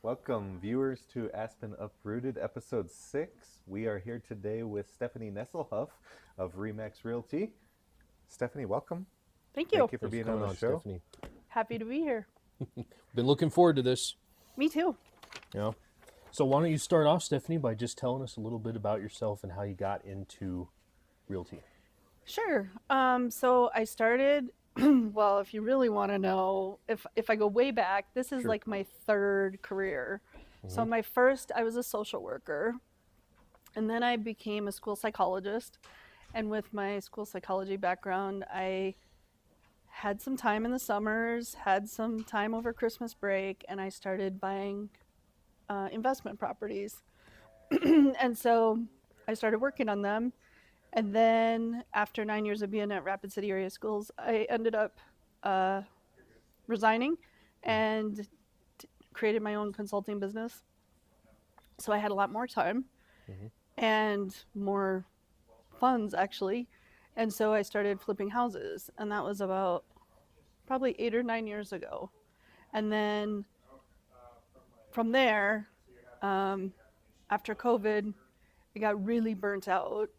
Welcome, viewers, to Aspen Uprooted, episode 6. We are here today with Stephanie Nesselhuf of REMAX Realty. Stephanie, welcome. Thank you. Thank you for Thanks being for on coming the show. Stephanie. Happy to be here. Been looking forward to this. Me too. Yeah. So why don't you start off, Stephanie, by just telling us a little bit about yourself and how you got into realty. Sure. So I started, well, if you really want to know, if I go way back, this is Sure. like my third career. So my first, I was a social worker, and then I became a school psychologist. And with my school psychology background, I had some time in the summers, had some time over Christmas break, and I started buying investment properties. And so I started working on them. And then after 9 years of being at Rapid City Area Schools, I ended up resigning and created my own consulting business. So I had a lot more time and more funds, actually. And so I started flipping houses. And that was about probably 8 or 9 years ago. And then from there, after COVID, I got really burnt out.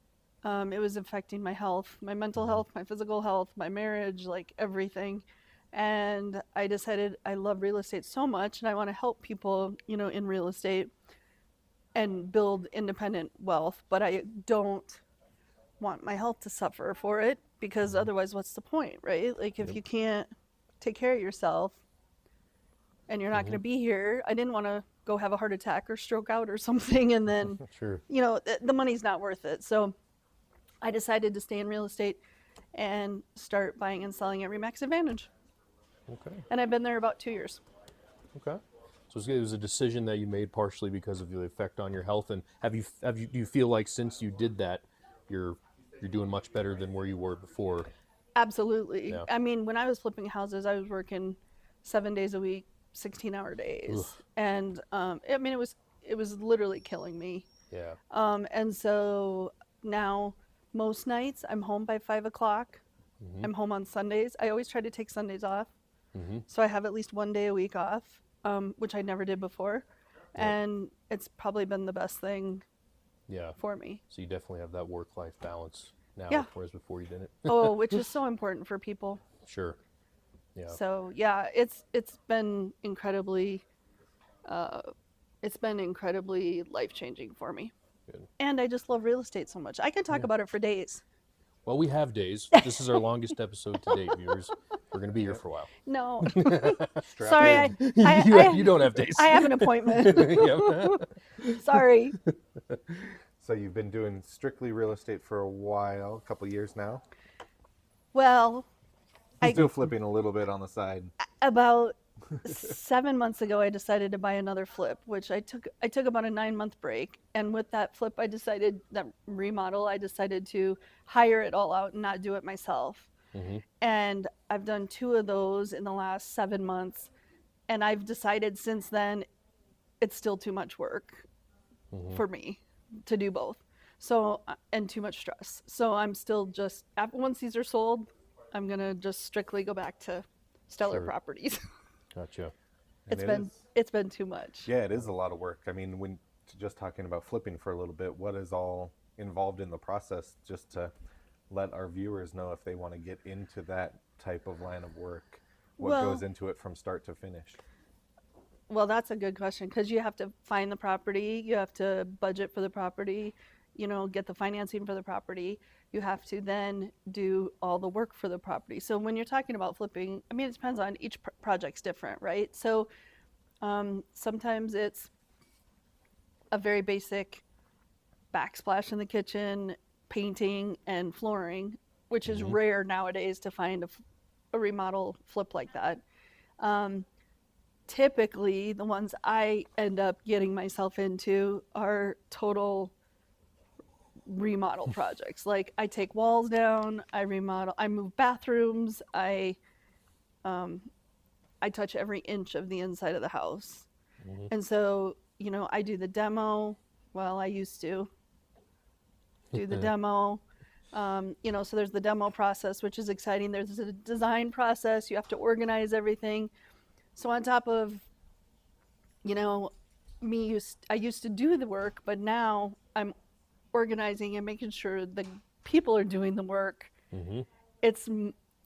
It was affecting my health, my mental health, my physical health, my marriage, like everything. And I decided I love real estate so much and I want to help people, in real estate and build independent wealth, but I don't want my health to suffer for it because otherwise what's the point, right? Like if you can't take care of yourself and you're not going to be here, I didn't want to go have a heart attack or stroke out or something and then, Sure. the money's not worth it. So I decided to stay in real estate and start buying and selling at REMAX Advantage. Okay. And I've been there about 2 years. Okay. So it was a decision that you made partially because of the effect on your health. And do you feel like since you did that, you're doing much better than where you were before? Absolutely. Yeah. I mean, when I was flipping houses, I was working 7 days a week, 16-hour days. Oof. And it was literally killing me. Yeah. And so now most nights I'm home by 5 o'clock. I'm home on Sundays. I always try to take Sundays off. So I have at least 1 day a week off, which I never did before. Yep. And it's probably been the best thing Yeah. for me. So you definitely have that work-life balance now, Yeah. whereas before you didn't. Oh, which is so important for people. Sure. Yeah. So yeah, it's been incredibly life-changing for me. Good. And I just love real estate so much. I could talk about it for days. Well, we have days. This is our longest episode to date, viewers. We're going to be here for a while. No, Strap sorry, in. You don't have days. I have an appointment. Yep. Sorry. So you've been doing strictly real estate for a while, a couple years now. Well, Still flipping a little bit on the side. about 7 months ago, I decided to buy another flip, which I took about a 9-month break. And with that flip, I decided to hire it all out and not do it myself. And I've done 2 of those in the last 7 months. And I've decided since then, it's still too much work for me to do both. So, and too much stress. So I'm still just, once these are sold, I'm going to just strictly go back to stellar Sure. properties. Gotcha. And It's been too much. Yeah, it is a lot of work. I mean, when just talking about flipping for a little bit, what is all involved in the process, just to let our viewers know if they want to get into that type of line of work, what goes into it from start to finish? Well, that's a good question because you have to find the property, you have to budget for the property, get the financing for the property. You have to then do all the work for the property. So when you're talking about flipping, I mean, it depends on each project's different, right? So sometimes it's a very basic backsplash in the kitchen, painting and flooring, which is rare nowadays to find a remodel flip like that. Typically, the ones I end up getting myself into are total remodel projects. Like I take walls down, I remodel, I move bathrooms, I touch every inch of the inside of the house. And so, I do the demo. Well, I used to do the demo. So there's the demo process, which is exciting. There's a design process. You have to organize everything. So on top of you know, I used to do the work, but now I'm organizing and making sure the people are doing the work. Mm-hmm. It's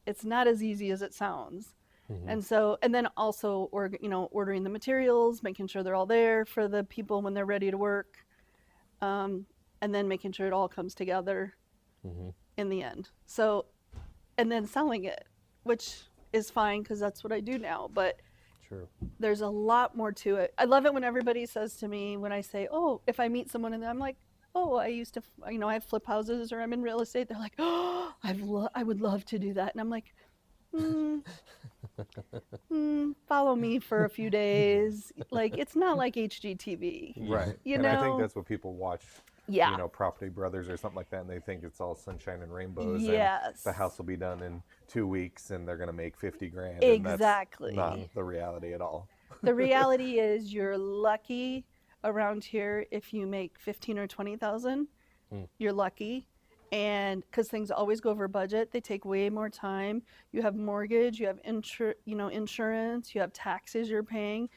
it's not as easy as it sounds. Mm-hmm. And so, and then also, ordering the materials, making sure they're all there for the people when they're ready to work, and then making sure it all comes together Mm-hmm. in the end. So, and then selling it, which is fine because that's what I do now. But Sure. there's a lot more to it. I love it when everybody says to me when I say, "Oh, if I meet someone," and I'm like, "Oh, I used to, I have flip houses or I'm in real estate." They're like, "Oh, I would love to do that," and I'm like, follow me for a few days. Like, it's not like HGTV. Right. You And I think know? that's what people watch, Yeah. you know, Property Brothers or something like that, and they think it's all sunshine and rainbows, Yes. and the house will be done in 2 weeks, and they're going to make 50 grand. Exactly. And that's not the reality at all. The reality is you're lucky around here if you make 15 or 20,000. You're lucky. And because things always go over budget, they take way more time. You have mortgage, you have insurance, you have taxes you're paying.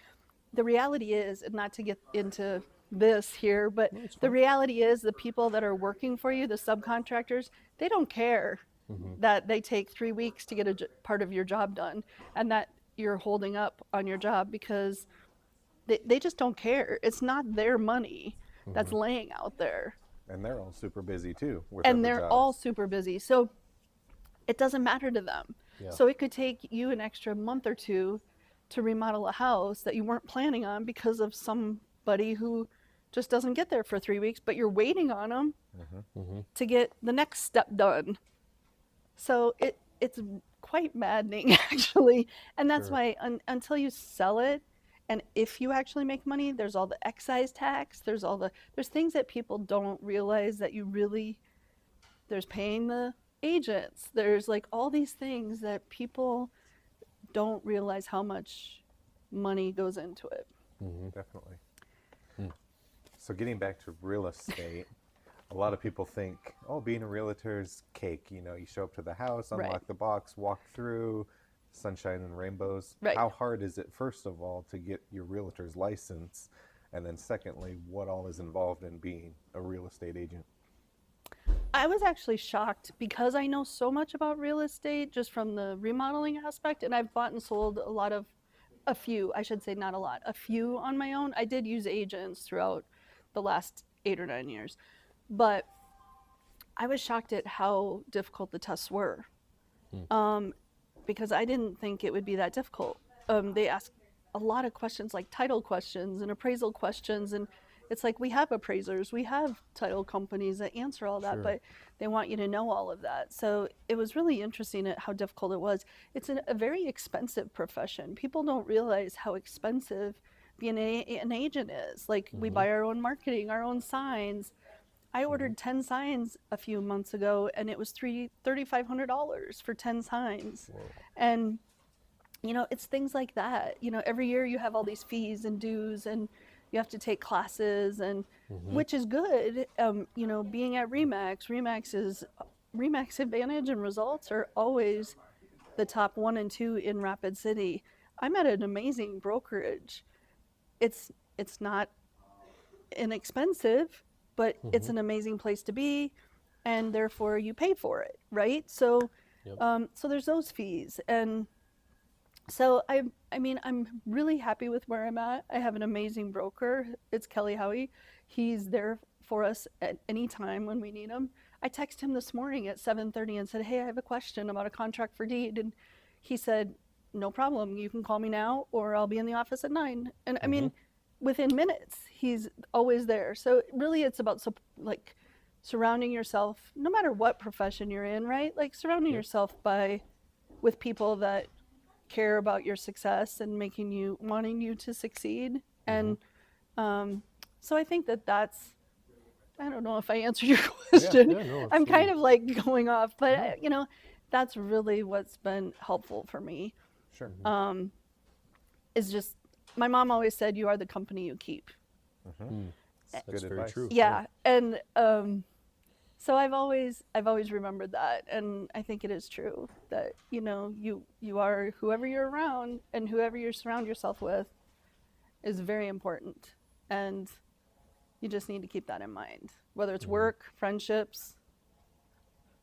The reality is, and not to get into this here, but the reality is the people that are working for you, the subcontractors, they don't care that they take 3 weeks to get a part of your job done and that you're holding up on your job because they just don't care. It's not their money that's laying out there. And they're all super busy too with And other they're jobs. all super busy. So it doesn't matter to them. Yeah. So it could take you an extra month or two to remodel a house that you weren't planning on because of somebody who just doesn't get there for 3 weeks, but you're waiting on them to get the next step done. So it's quite maddening, actually. And that's Sure. why until you sell it, and if you actually make money, there's all the excise tax, there's things that people don't realize that there's paying the agents, there's like all these things that people don't realize how much money goes into it. Definitely. So getting back to real estate, a lot of people think, oh, being a realtor is cake. You know, you show up to the house, unlock Right. the box, walk through, sunshine and rainbows. Right. How hard is it, first of all, to get your realtor's license? And then secondly, what all is involved in being a real estate agent? I was actually shocked because I know so much about real estate just from the remodeling aspect, and I've bought and sold a few on my own. I did use agents throughout the last 8 or 9 years, but I was shocked at how difficult the tests were, because I didn't think it would be that difficult. They ask a lot of questions, like title questions and appraisal questions, and it's like we have appraisers, we have title companies that answer all that, Sure. but they want you to know all of that. So it was really interesting at how difficult it was. It's a very expensive profession. People don't realize how expensive being an agent is. Like, we buy our own marketing, our own signs. I ordered 10 signs a few months ago, and it was $3,500 for 10 signs. Whoa. And it's things like that. Every year you have all these fees and dues, and you have to take classes, and which is good. Being at REMAX Advantage and Results are always the top 1 and 2 in Rapid City. I'm at an amazing brokerage. It's not inexpensive, but it's an amazing place to be, and therefore you pay for it, right? So, Yep. so there's those fees, and so I'm really happy with where I'm at. I have an amazing broker. It's Kelly Howie. He's there for us at any time when we need him. I texted him this morning at 7:30 and said, "Hey, I have a question about a contract for deed," and he said, "No problem. You can call me now, or I'll be in the office at 9." And I mean, within minutes, he's always there. So really, it's about surrounding yourself, no matter what profession you're in, right? Like, surrounding yourself with people that care about your success and wanting you to succeed. And so I think that's, I don't know if I answered your question. Yeah, no, I'm kind absolutely. of like going off, but that's really what's been helpful for me. Sure. Is just, my mom always said, "You are the company you keep." That's Good very advice. true. Yeah, and so I've always remembered that, and I think it is true that you are whoever you're around, and whoever you surround yourself with is very important. And you just need to keep that in mind, whether it's work, friendships,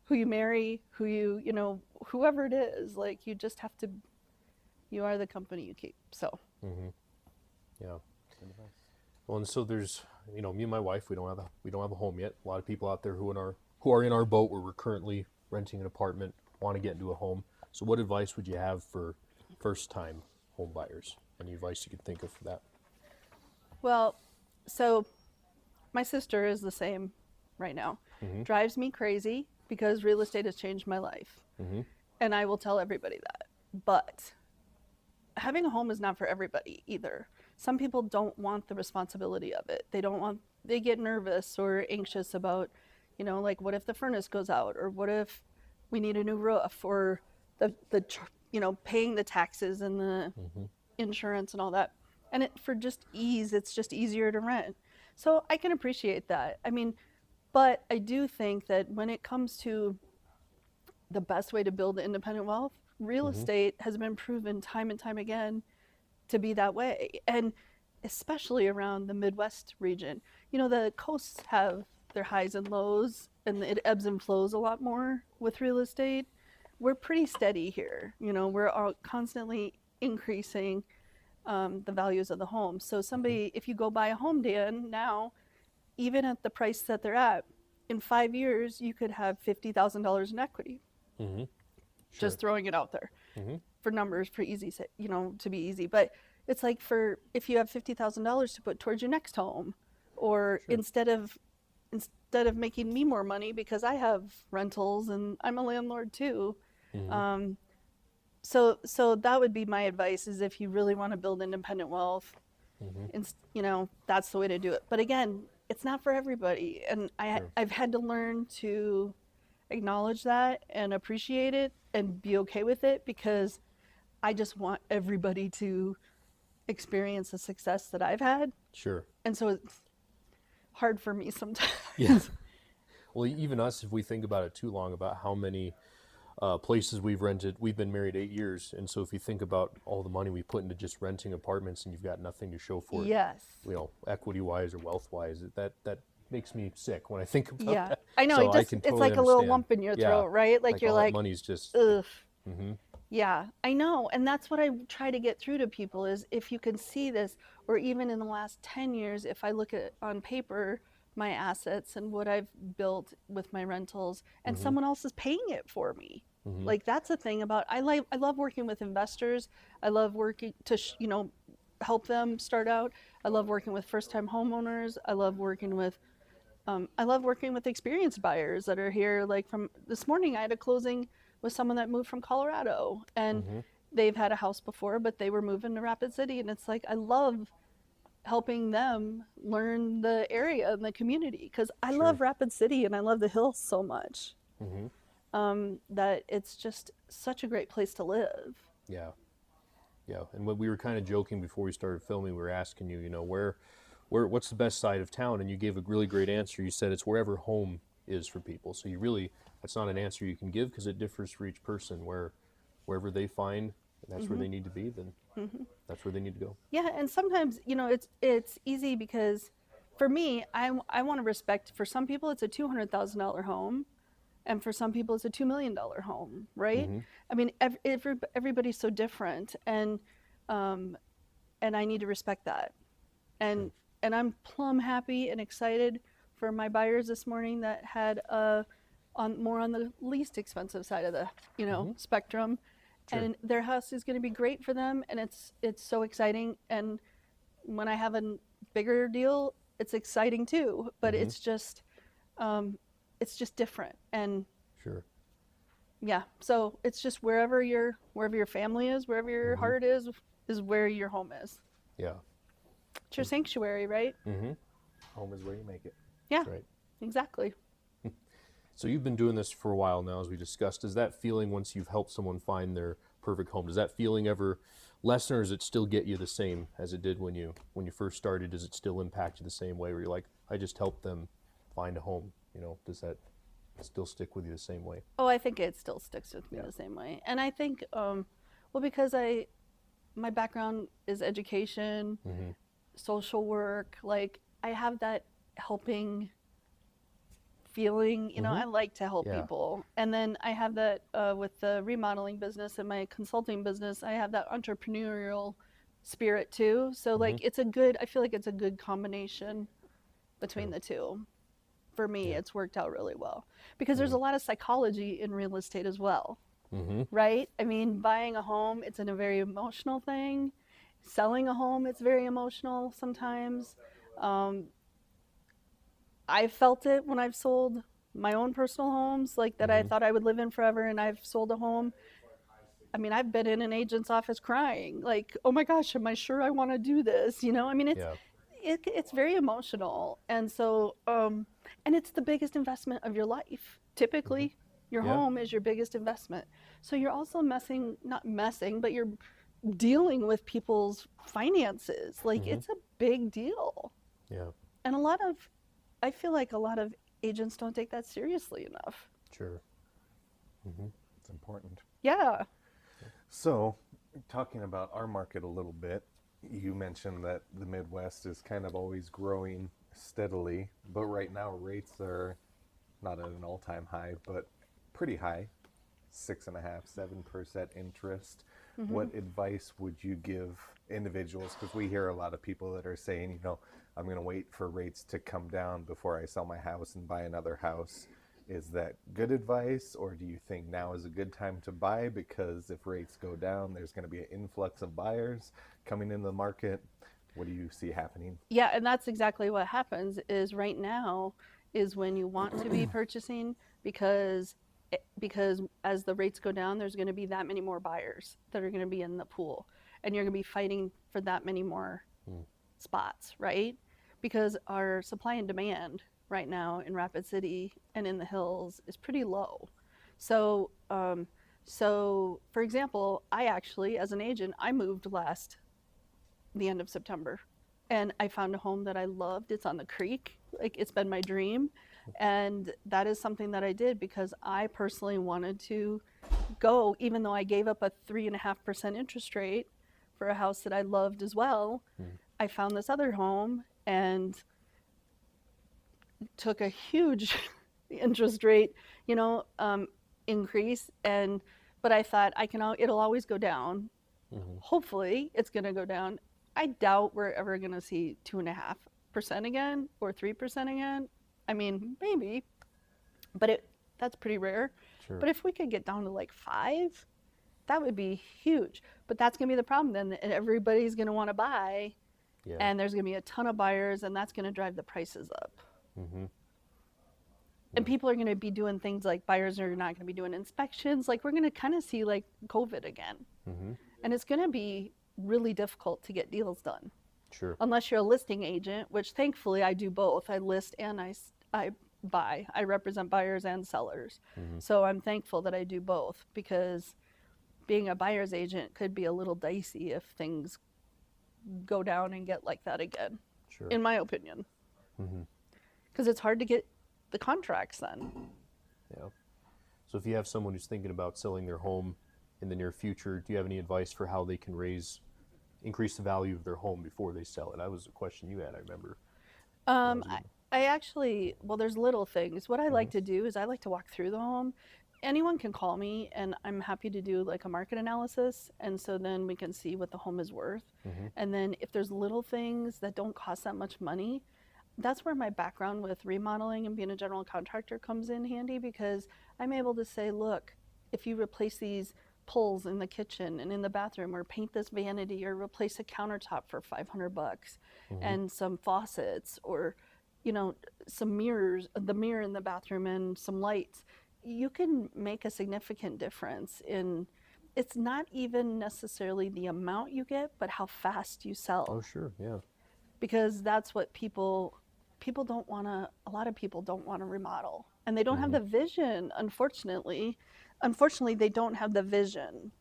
who you marry, who you know, whoever it is, like you just have to, you are the company you keep. So. Yeah. Well, and so there's, you know, me and my wife, we don't have a home yet. A lot of people out there who are in our boat where we're currently renting an apartment, want to get into a home. So what advice would you have for first-time home buyers? Any advice you could think of for that? Well, so my sister is the same right now. Drives me crazy because real estate has changed my life. And I will tell everybody that. But having a home is not for everybody either. Some people don't want the responsibility of it. They get nervous or anxious about, you know, like what if the furnace goes out, or what if we need a new roof, or you know, paying the taxes and the insurance and all that. And for just ease, it's just easier to rent. So I can appreciate that. I mean, but I do think that when it comes to the best way to build independent wealth, real estate has been proven time and time again to be that way. And especially around the Midwest region. You know, the coasts have their highs and lows, and it ebbs and flows a lot more with real estate. We're pretty steady here. You know, we're all constantly increasing the values of the home. So somebody, if you go buy a home, Dan, now, even at the price that they're at, in 5 years, you could have $50,000 in equity. Just throwing it out there for numbers, for easy, you know, to be easy. But it's like if you have $50,000 to put towards your next home, or instead of making me more money because I have rentals and I'm a landlord too. So that would be my advice, is if you really want to build independent wealth, you know, that's the way to do it. But again, it's not for everybody. And I've had to learn to acknowledge that and appreciate it and be okay with it, because I just want everybody to experience the success that I've had. Sure. And so it's hard for me sometimes. Yeah. Well, even us, if we think about it too long, about how many places we've rented, we've been married 8 years. And so if you think about all the money we put into just renting apartments and you've got nothing to show for it, Yes. you know, equity-wise or wealth-wise, that makes me sick when I think about Yeah. that. I know. So It's totally like a little understand. lump in your Yeah. throat, right? Like you're all that like, money's just, ugh. Yeah, I know. And that's what I try to get through to people, is if you can see this, or even in the last 10 years, if I look at on paper my assets and what I've built with my rentals, and someone else is paying it for me. Like that's a thing about, I love working with investors. I love working to, you know, help them start out. I love working with first-time homeowners. I love working with experienced buyers that are here. Like from this morning, I had a closing with someone that moved from Colorado, and they've had a house before, but they were moving to Rapid City. And it's like, I love helping them learn the area and the community, because I love Rapid City and I love the hills so much. That it's just such a great place to live. Yeah. And when we were kind of joking before we started filming, we were asking you, you know, what's the best side of town? And you gave a really great answer. You said it's wherever home is for people. So you really, that's not an answer you can give, because it differs for each person. Wherever they find that's where they need to be, then that's where they need to go. Yeah, and sometimes, you know, it's easy, because for me, I want to respect, for some people it's a $200,000 home, and for some people it's a $2 million home, right? I mean, everybody's so different, and I need to respect that. And I'm plumb happy and excited for my buyers this morning that had more on the least expensive side of the, you know, spectrum. And their house is going to be great for them, and it's so exciting. And when I have a bigger deal, it's exciting too. But it's just different. And yeah, so it's just wherever your family is, wherever your heart is where your home is. Yeah, it's your sanctuary, right? Home is where you make it. Yeah, that's right. Exactly. So you've been doing this for a while now, as we discussed. Does that feeling, once you've helped someone find their perfect home, does that feeling ever lessen, or does it still get you the same as it did when you first started? Does it still impact you the same way, where you're like, I just helped them find a home? You know, does that still stick with you the same way? Oh, I think it still sticks with me the same way. And I think, well, because my background is education, social work. Like I have that helping feeling, I like to help Yeah. people. And then I have that with the remodeling business and my consulting business, I have that entrepreneurial spirit too. So like I feel like it's a good combination between Sure. the two. For me, Yeah. it's worked out really well because there's a lot of psychology in real estate as well, Mm-hmm. right? I mean, buying a home, it's a very emotional thing. Selling a home, it's very emotional sometimes. Um, I felt it when I've sold my own personal homes, like that I thought I would live in forever, and I've sold a home. I mean, I've been in an agent's office crying, like, "Oh my gosh, am I sure I want to do this?" I mean, Yeah. it's very emotional, and so and it's the biggest investment of your life. Typically, your Yeah. home is your biggest investment. So you're also not messing, but you're dealing with people's finances. Like it's a big deal. Yeah. And I feel like a lot of agents don't take that seriously enough. Sure. It's important. Yeah. So, talking about our market a little bit, you mentioned that the Midwest is kind of always growing steadily, but right now rates are not at an all-time high, but pretty high, 6.5, 7% interest. What advice would you give individuals? Because we hear a lot of people that are saying, I'm going to wait for rates to come down before I sell my house and buy another house. Is that good advice, or do you think now is a good time to buy because if rates go down, there's going to be an influx of buyers coming in the market? What do you see happening? Yeah, and that's exactly what happens is right now is when you want to be purchasing because as the rates go down, there's going to be that many more buyers that are going to be in the pool, and you're going to be fighting for that many more spots, right? Because our supply and demand right now in Rapid City and in the hills is pretty low. So, for example, I actually, as an agent, I moved the end of September, and I found a home that I loved. It's on the creek. Like it's been my dream. And that is something that I did because I personally wanted to go, even though I gave up a 3.5% interest rate for a house that I loved as well. I found this other home and took a huge interest rate, increase. But I thought it'll always go down. Hopefully it's going to go down. I doubt we're ever going to see 2.5% again or 3% again. I mean, maybe, but that's pretty rare. Sure. But if we could get down to like 5, that would be huge. But that's going to be the problem then. Everybody's going to want to buy, and there's going to be a ton of buyers, and that's going to drive the prices up. And people are going to be doing things like buyers are not going to be doing inspections. Like we're going to kind of see like COVID again. And it's going to be really difficult to get deals done. Sure. Unless you're a listing agent, which thankfully I do both. I list and I buy. I represent buyers and sellers. So I'm thankful that I do both because being a buyer's agent could be a little dicey if things go down and get like that again, Sure. in my opinion. Because it's hard to get the contracts then. Yeah. So if you have someone who's thinking about selling their home in the near future, do you have any advice for how they can increase the value of their home before they sell it? That was a question you had, I remember. I actually, well, there's little things. What I like to do is I like to walk through the home. Anyone can call me and I'm happy to do like a market analysis. And so then we can see what the home is worth. And then if there's little things that don't cost that much money, that's where my background with remodeling and being a general contractor comes in handy because I'm able to say, look, if you replace these pulls in the kitchen and in the bathroom or paint this vanity or replace a countertop for $500 and some faucets or some mirrors, the mirror in the bathroom and some lights, you can make a significant difference in it's not even necessarily the amount you get but how fast you sell. Oh sure, yeah. Because that's what people don't want to, a lot of people don't want to remodel and they don't have the vision. Unfortunately they don't have the vision.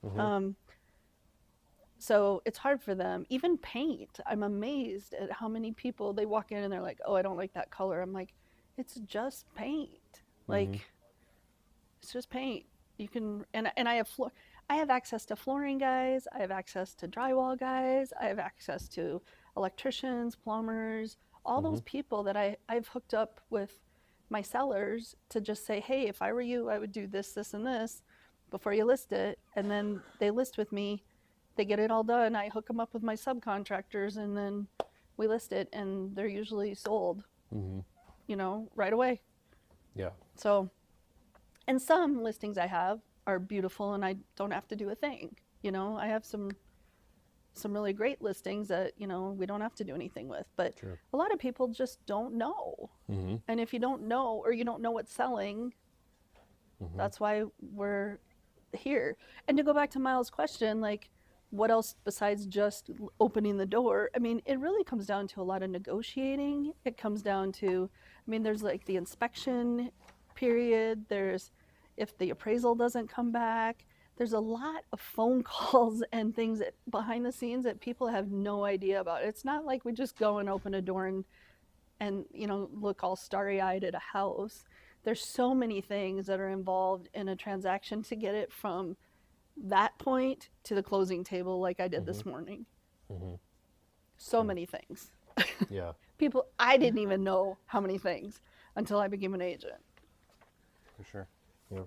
So it's hard for them. Even paint, I'm amazed at how many people they walk in and they're like, oh, I don't like that color. I'm like, it's just paint. Like it's just paint. You can, and I have access to flooring guys. I have access to drywall guys. I have access to electricians, plumbers, all Mm-hmm. those people that I've hooked up with my sellers to just say, hey, if I were you, I would do this, this, and this before you list it. And then they list with me, they get it all done. I hook them up with my subcontractors, and then we list it, and they're usually sold, Mm-hmm. you know, right away. Yeah. So, and some listings I have are beautiful and I don't have to do a thing. You know, I have some really great listings that, you know, we don't have to do anything with, but Sure. a lot of people just don't know. Mm-hmm. And if you don't know, or you don't know what's selling, Mm-hmm. that's why we're here. And to go back to Miles' question, like, what else besides just opening the door? I mean, it really comes down to a lot of negotiating. It comes down to, I mean, there's like the inspection period. There's, if the appraisal doesn't come back, there's a lot of phone calls and things that behind the scenes that people have no idea about. It's not like we just go and open a door and you know, look all starry-eyed at a house. There's so many things that are involved in a transaction to get it from that point to the closing table, like I did this morning. Mm-hmm. So many things. Yeah. People, I didn't even know how many things until I became an agent. For sure. Yeah.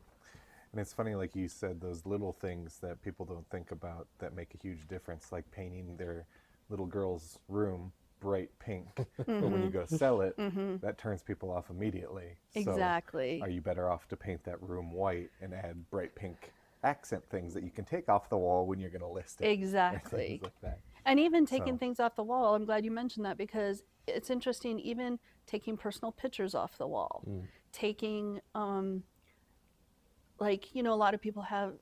And it's funny, like you said, those little things that people don't think about that make a huge difference, like painting their little girl's room bright pink. But when you go sell it, that turns people off immediately. Exactly. So are you better off to paint that room white and add bright pink accent things that you can take off the wall when you're going to list it? Exactly. Things like that. And even taking So- things off the wall, I'm glad you mentioned that, because it's interesting, even taking personal pictures off the wall, taking, like, you know, a lot of people have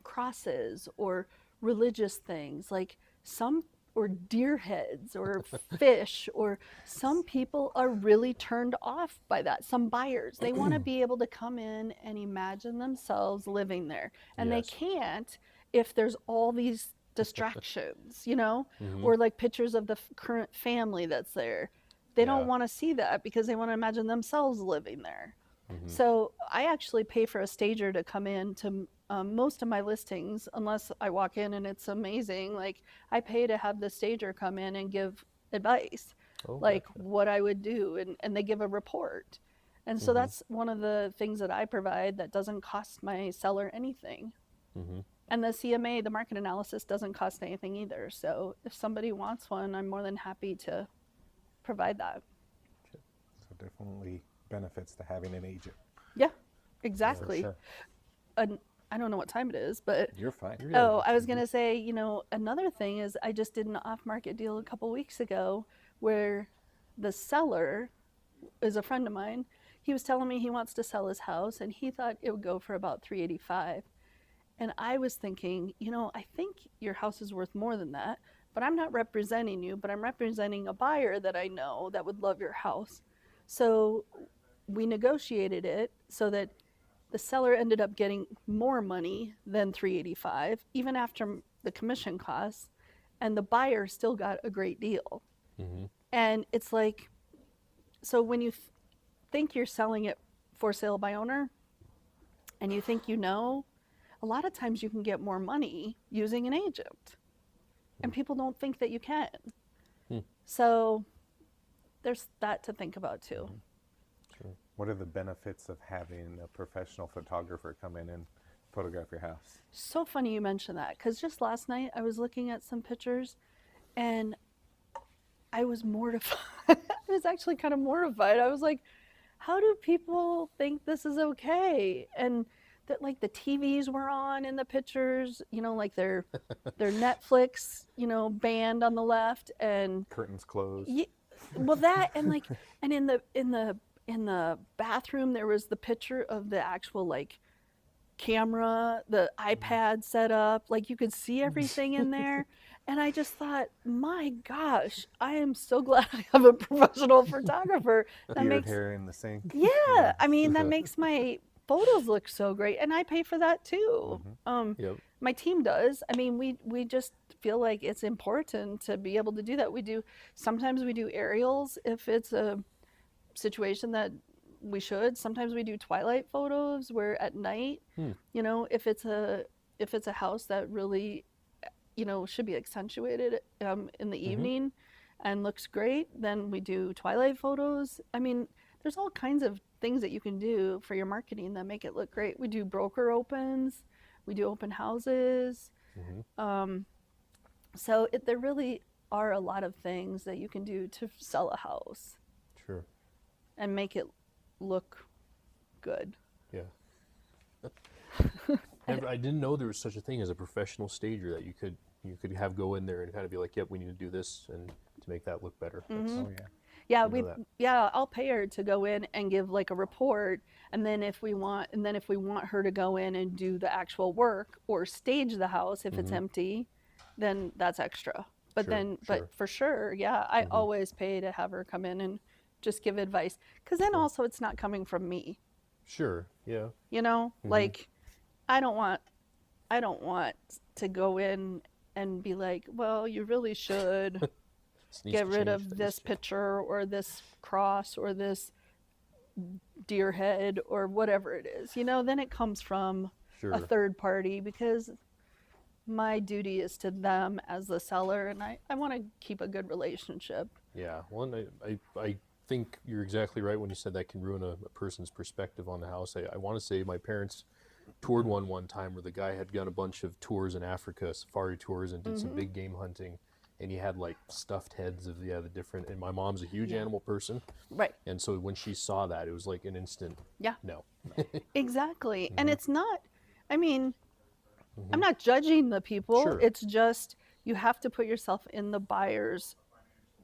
crosses or religious things, like some, or deer heads or fish, or some people are really turned off by that. Some buyers, they want to be able to come in and imagine themselves living there, and Yes. they can't if there's all these distractions, you know, Mm-hmm. or like pictures of the current family that's there. They Yeah. don't want to see that because they want to imagine themselves living there. Mm-hmm. So I actually pay for a stager to come in to most of my listings, unless I walk in and it's amazing. Like, I pay to have the stager come in and give advice, Oh, like gotcha. what I would do, and they give a report. And so that's one of the things that I provide that doesn't cost my seller anything. Mm-hmm. And the CMA, the market analysis, doesn't cost anything either. So if somebody wants one, I'm more than happy to provide that. So definitely benefits to having an agent. Yeah, exactly. sure. I don't know what time it is, but You're fine. oh, I was going to say, you know, another thing is I just did an off-market deal a couple weeks ago where the seller is a friend of mine. He was telling me he wants to sell his house and he thought it would go for about $385. And I was thinking, you know, I think your house is worth more than that, but I'm not representing you, but I'm representing a buyer that I know that would love your house. So we negotiated it so that the seller ended up getting more money than $385, even after the commission costs, and the buyer still got a great deal. Mm-hmm. And it's like, so when you think you're selling it for sale by owner, and you think you know, a lot of times you can get more money using an agent, and people don't think that you can. So there's that to think about too. What are the benefits of having a professional photographer come in and photograph your house? So funny you mention that, because just last night I was looking at some pictures and I was mortified. I was actually kind of mortified. I was like, how do people think this is okay? And that, like, the TVs were on in the pictures, you know, like their Netflix, you know, band on the left, and Curtains closed. well, that, and like, and in the bathroom there was the picture of the actual, like, camera, the iPad set up, like you could see everything in there. And I just thought, my gosh, I am so glad I have a professional photographer that Beard makes, hair in the sink. yeah, I mean, that makes my photos look so great, and I pay for that too. Yep. My team does. I mean, we just feel like it's important to be able to do that. Sometimes we do aerials if it's a situation that we should. Sometimes we do twilight photos where at night, you know, if it's a house that really, you know, should be accentuated in the evening, and looks great, then we do twilight photos. I mean, there's all kinds of things that you can do for your marketing that make it look great. We do broker opens, we do open houses. So there really are a lot of things that you can do to sell a house. Sure. And make it look good. Yeah. I didn't know there was such a thing as a professional stager that you could have go in there and kind of be like, yep, we need to do this and to make that look better. Mm-hmm. Oh yeah. Yeah, I'll pay her to go in and give like a report, and then if we want her to go in and do the actual work or stage the house if it's empty, then that's extra. But but for sure, yeah, I always pay to have her come in and just give advice, because then also it's not coming from me. Sure. Yeah. You know, like I don't want to go in and be like, well, you really should get rid of this picture or this cross or this deer head or whatever it is. You know, then it comes from a third party, because my duty is to them as the seller, and I want to keep a good relationship. Yeah. Well, I think you're exactly right when you said that can ruin a person's perspective on the house. I want to say my parents toured one time where the guy had done a bunch of tours in Africa, safari tours, and did some big game hunting, and he had like stuffed heads of the different, and my mom's a huge animal person, right, and so when she saw that, it was like an instant no. Exactly. And it's not, I mean, I'm not judging the people. It's just you have to put yourself in the buyer's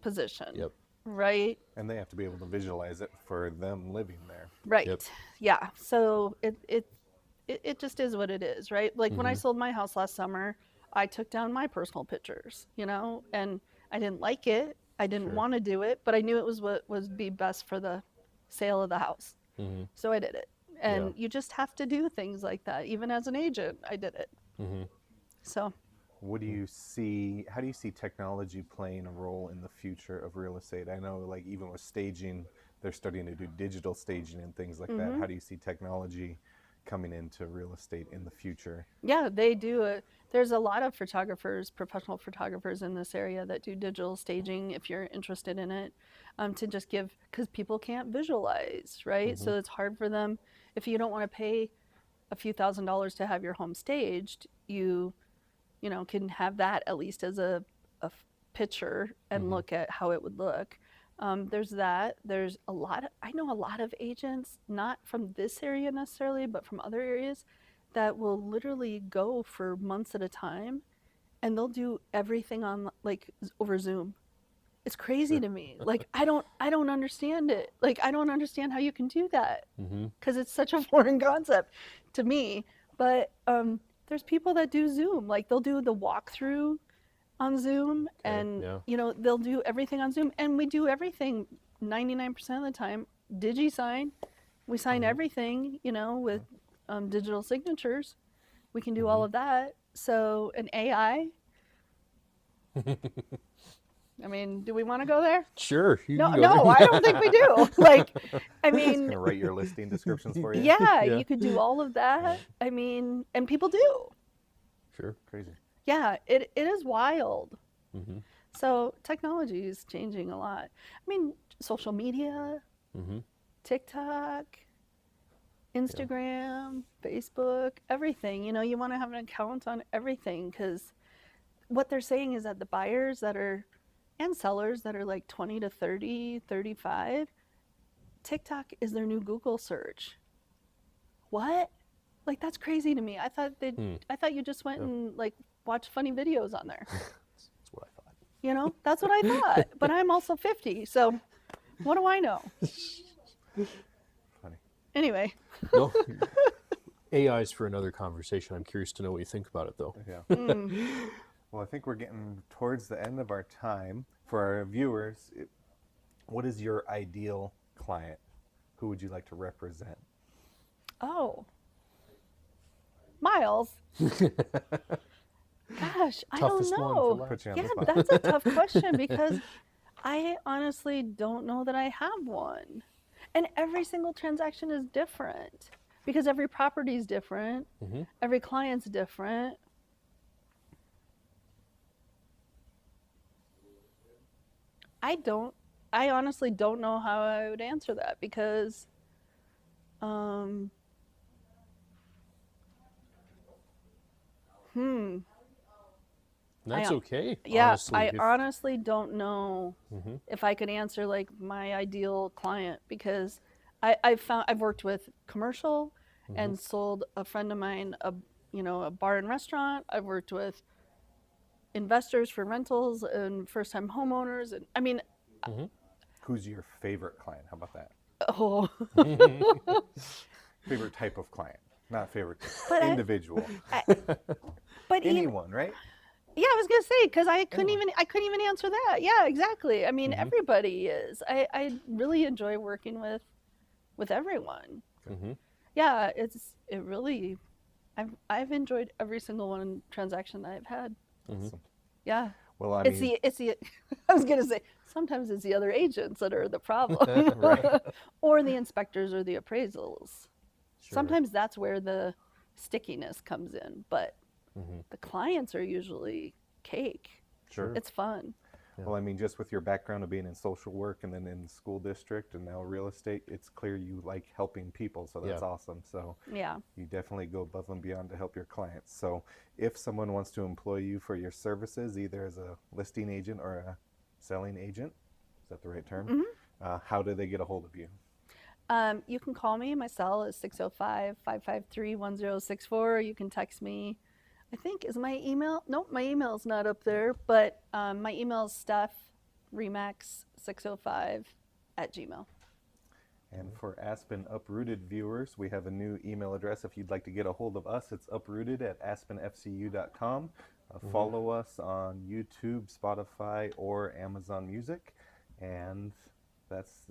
position. Yep. Right. And they have to be able to visualize it for them living there. Right. Yep. Yeah. So it just is what it is, right? Like when I sold my house last summer, I took down my personal pictures, you know, and I didn't like it. I didn't want to do it, but I knew it was what would be best for the sale of the house. So I did it. And you just have to do things like that. Even as an agent, I did it. So what do you see, how do you see technology playing a role in the future of real estate? I know, like, even with staging, they're starting to do digital staging and things like that. How do you see technology coming into real estate in the future? Yeah, they do it. There's a lot of photographers, professional photographers in this area that do digital staging if you're interested in it, to just give, because people can't visualize, right? So it's hard for them. If you don't want to pay a few $1,000s to have your home staged, you know, can have that at least as a picture and look at how it would look. There's that. There's a lot of, I know a lot of agents, not from this area necessarily, but from other areas, that will literally go for months at a time, and they'll do everything on like over Zoom. It's crazy to me. Like I don't understand it. Like I don't understand how you can do that, because it's such a foreign concept to me. But there's people that do Zoom. Like they'll do the walkthrough on Zoom, and you know, they'll do everything on Zoom, and we do everything 99% of the time. DigiSign, we sign everything, you know, with digital signatures. We can do all of that. So an AI. I mean, do we want to go there? Sure. No, I don't think we do. Like, I mean, Gonna write your listing descriptions for you. Yeah, you could do all of that. I mean, and people do. Sure. Crazy. Yeah, it is wild. So technology is changing a lot. I mean, social media, TikTok, Instagram, Facebook, everything. You know, you want to have an account on everything, because what they're saying is that the buyers that are, and sellers that are like 20 to 30, 35, TikTok is their new Google search. What? Like, that's crazy to me. I thought you just went and like watched funny videos on there. That's what I thought. You know, that's what I thought. But I'm also 50, so what do I know? Funny. Anyway. No, AI's for another conversation. I'm curious to know what you think about it, though. Yeah. Well, I think we're getting towards the end of our time. For our viewers, what is your ideal client? Who would you like to represent? Oh. Miles. Gosh, I Toughest don't one know. for Put you on the Yeah, spot. that's a tough question, because I honestly don't know that I have one. And every single transaction is different, because every property is different. Every client's different. I honestly don't know how I would answer that because, um, hmm, That's I, okay, yeah, honestly. I honestly don't know Mm-hmm. if I could answer like my ideal client because I've worked with commercial Mm-hmm. and sold a friend of mine a bar and restaurant. I've worked with investors for rentals and first time homeowners, and I mean, Mm-hmm. Who's your favorite client? How about that? oh, Favorite type of client, not favorite but individual. but even, Anyone, right? yeah, I was gonna say because Anyone. I couldn't even answer that. Yeah, exactly. I mean, Mm-hmm. everybody is. I really enjoy working with everyone. Mm-hmm. Yeah, it really. I've enjoyed every single one transaction that I've had. Awesome. Yeah. Well, I It's mean, the I was gonna say sometimes it's the other agents that are the problem, Right. or the inspectors or the appraisals. Sure. Sometimes that's where the stickiness comes in, but Mm-hmm. the clients are usually cake. sure. It's fun. Well, I mean, just with your background of being in social work and then in the school district and now real estate, it's clear you like helping people. So that's Yeah. awesome. So Yeah. you definitely go above and beyond to help your clients. So if someone wants to employ you for your services, either as a listing agent or a selling agent, is that the right term? How do they get a hold of you? You can call me. My cell is 605-553-1064. You can text me. I think is my email. Nope, my email is not up there. But my email is REMAX605@gmail. And for Aspen Uprooted viewers, we have a new email address. If you'd like to get a hold of us, it's uprooted@aspenfcu.com. Follow us on YouTube, Spotify, or Amazon Music. And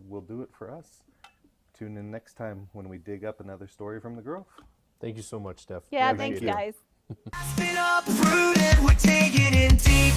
will do it for us. Tune in next time when we dig up another story from the Grove. Thank you so much, Steph. Yeah, Yeah, thanks, thank you. guys. Aspen uprooted, we're taking it deep.